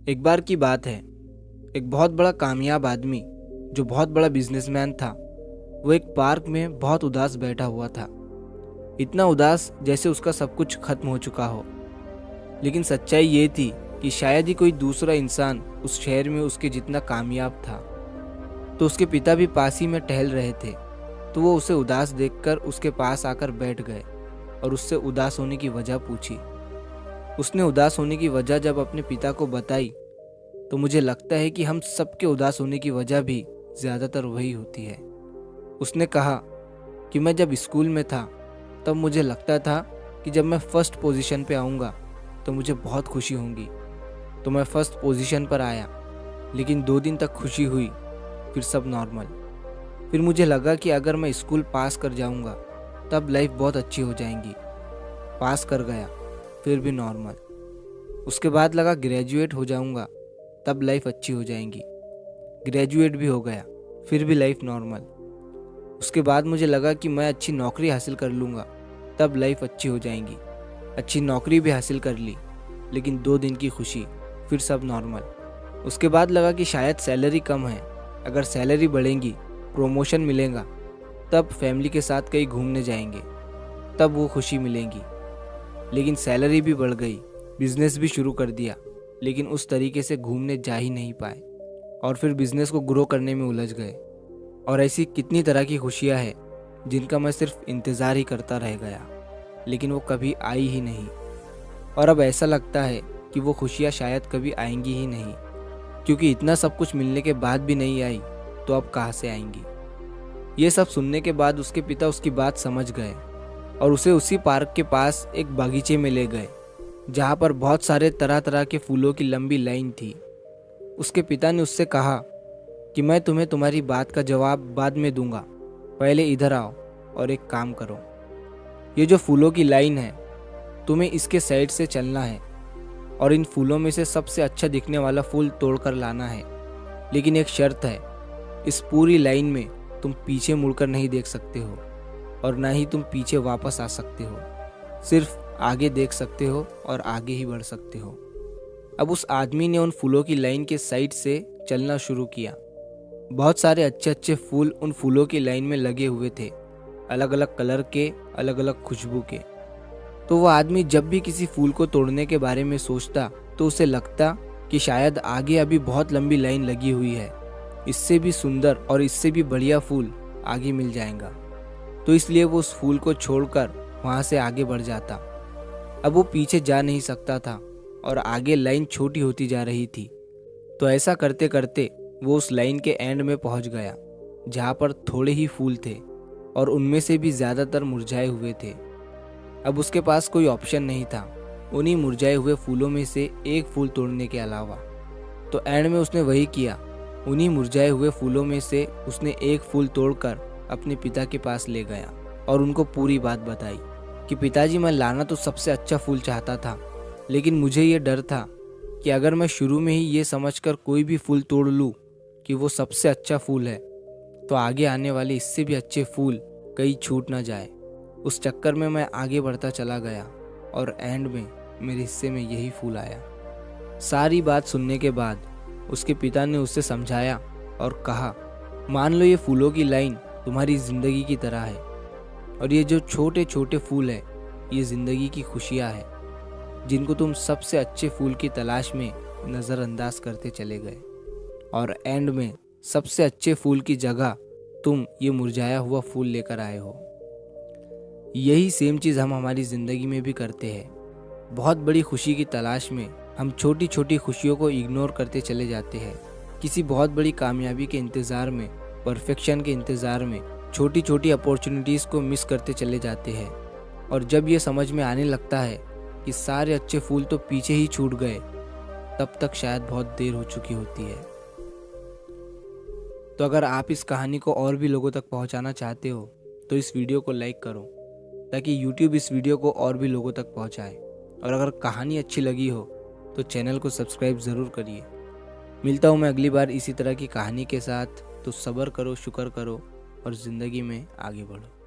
एक बार की बात है। एक बहुत बड़ा कामयाब आदमी जो बहुत बड़ा बिजनेसमैन था, वो एक पार्क में बहुत उदास बैठा हुआ था। इतना उदास जैसे उसका सब कुछ खत्म हो चुका हो। लेकिन सच्चाई ये थी कि शायद ही कोई दूसरा इंसान उस शहर में उसके जितना कामयाब था। तो उसके पिता भी पास ही में टहल रहे थे, तो वो उसे उदास देखकर उसके पास आकर बैठ गए और उससे उदास होने की वजह पूछी। उसने उदास होने की वजह जब अपने पिता को बताई, तो मुझे लगता है कि हम सबके उदास होने की वजह भी ज़्यादातर वही होती है। उसने कहा कि मैं जब स्कूल में था तब मुझे लगता था कि जब मैं फर्स्ट पोजीशन पे आऊँगा तो मुझे बहुत खुशी होगी। तो मैं फर्स्ट पोजीशन पर आया, लेकिन 2 दिन तक खुशी हुई, फिर सब नॉर्मल। फिर मुझे लगा कि अगर मैं स्कूल पास कर जाऊँगा तब लाइफ बहुत अच्छी हो जाएगी। पास कर गया, फिर भी नॉर्मल। उसके बाद लगा ग्रेजुएट हो जाऊँगा तब लाइफ अच्छी हो जाएगी। ग्रेजुएट भी हो गया, फिर भी लाइफ नॉर्मल। उसके बाद मुझे लगा कि मैं अच्छी नौकरी हासिल कर लूँगा तब लाइफ अच्छी हो जाएगी। अच्छी नौकरी भी हासिल कर ली, लेकिन 2 दिन की खुशी, फिर सब नॉर्मल। उसके बाद लगा कि शायद सैलरी कम है, अगर सैलरी बढ़ेगी, प्रमोशन मिलेगा, तब फैमिली के साथ कहीं घूमने जाएंगे, तब वो खुशी मिलेगी। लेकिन सैलरी भी बढ़ गई, बिजनेस भी शुरू कर दिया, लेकिन उस तरीके से घूमने जा ही नहीं पाए और फिर बिजनेस को ग्रो करने में उलझ गए। और ऐसी कितनी तरह की खुशियां हैं जिनका मैं सिर्फ इंतज़ार ही करता रह गया, लेकिन वो कभी आई ही नहीं। और अब ऐसा लगता है कि वो खुशियां शायद कभी आएंगी ही नहीं, क्योंकि इतना सब कुछ मिलने के बाद भी नहीं आई, तो अब कहाँ से आएंगी। ये सब सुनने के बाद उसके पिता उसकी बात समझ गए और उसे उसी पार्क के पास एक बागीचे में ले गए, जहाँ पर बहुत सारे तरह तरह के फूलों की लंबी लाइन थी। उसके पिता ने उससे कहा कि मैं तुम्हें तुम्हारी बात का जवाब बाद में दूंगा, पहले इधर आओ और एक काम करो। ये जो फूलों की लाइन है, तुम्हें इसके साइड से चलना है और इन फूलों में से सबसे अच्छा दिखने वाला फूल तोड़कर लाना है। लेकिन एक शर्त है, इस पूरी लाइन में तुम पीछे मुड़कर नहीं देख सकते हो और ना ही तुम पीछे वापस आ सकते हो, सिर्फ आगे देख सकते हो और आगे ही बढ़ सकते हो। अब उस आदमी ने उन फूलों की लाइन के साइड से चलना शुरू किया। बहुत सारे अच्छे अच्छे फूल उन फूलों की लाइन में लगे हुए थे, अलग अलग कलर के, अलग अलग खुशबू के। तो वह आदमी जब भी किसी फूल को तोड़ने के बारे में सोचता, तो उसे लगता कि शायद आगे अभी बहुत लंबी लाइन लगी हुई है, इससे भी सुंदर और इससे भी बढ़िया फूल आगे मिल जाएगा। तो इसलिए वो उस फूल को छोड़कर वहाँ से आगे बढ़ जाता। अब वो पीछे जा नहीं सकता था और आगे लाइन छोटी होती जा रही थी। तो ऐसा करते करते वो उस लाइन के एंड में पहुंच गया, जहाँ पर थोड़े ही फूल थे और उनमें से भी ज़्यादातर मुरझाए हुए थे। अब उसके पास कोई ऑप्शन नहीं था उन्हीं मुरझाए हुए फूलों में से एक फूल तोड़ने के अलावा। तो एंड में उसने वही किया, उन्हीं मुरझाए हुए फूलों में से उसने एक फूल तोड़कर अपने पिता के पास ले गया और उनको पूरी बात बताई कि पिताजी, मैं लाना तो सबसे अच्छा फूल चाहता था, लेकिन मुझे ये डर था कि अगर मैं शुरू में ही ये समझकर कोई भी फूल तोड़ लूँ कि वो सबसे अच्छा फूल है, तो आगे आने वाले इससे भी अच्छे फूल कहीं छूट ना जाए। उस चक्कर में मैं आगे बढ़ता चला गया और एंड में मेरे हिस्से में यही फूल आया। सारी बात सुनने के बाद उसके पिता ने उसे समझाया और कहा, मान लो ये फूलों की लाइन तुम्हारी ज़िंदगी की तरह है और ये जो छोटे छोटे फूल है, ये ज़िंदगी की खुशियाँ है, जिनको तुम सबसे अच्छे फूल की तलाश में नज़रअंदाज करते चले गए और एंड में सबसे अच्छे फूल की जगह तुम ये मुरझाया हुआ फूल लेकर आए हो। यही सेम चीज़ हम हमारी ज़िंदगी में भी करते हैं। बहुत बड़ी खुशी की तलाश में हम छोटी छोटी खुशियों को इग्नोर करते चले जाते हैं। किसी बहुत बड़ी कामयाबी के इंतज़ार में, परफेक्शन के इंतज़ार में छोटी छोटी अपॉर्चुनिटीज़ को मिस करते चले जाते हैं। और जब ये समझ में आने लगता है कि सारे अच्छे फूल तो पीछे ही छूट गए, तब तक शायद बहुत देर हो चुकी होती है। तो अगर आप इस कहानी को और भी लोगों तक पहुंचाना चाहते हो, तो इस वीडियो को लाइक करो, ताकि YouTube इस वीडियो को और भी लोगों तक पहुंचाए। और अगर कहानी अच्छी लगी हो तो चैनल को सब्सक्राइब ज़रूर करिए। मिलता हूँ मैं अगली बार इसी तरह की कहानी के साथ। तो सब्र करो, शुक्र करो और ज़िंदगी में आगे बढ़ो।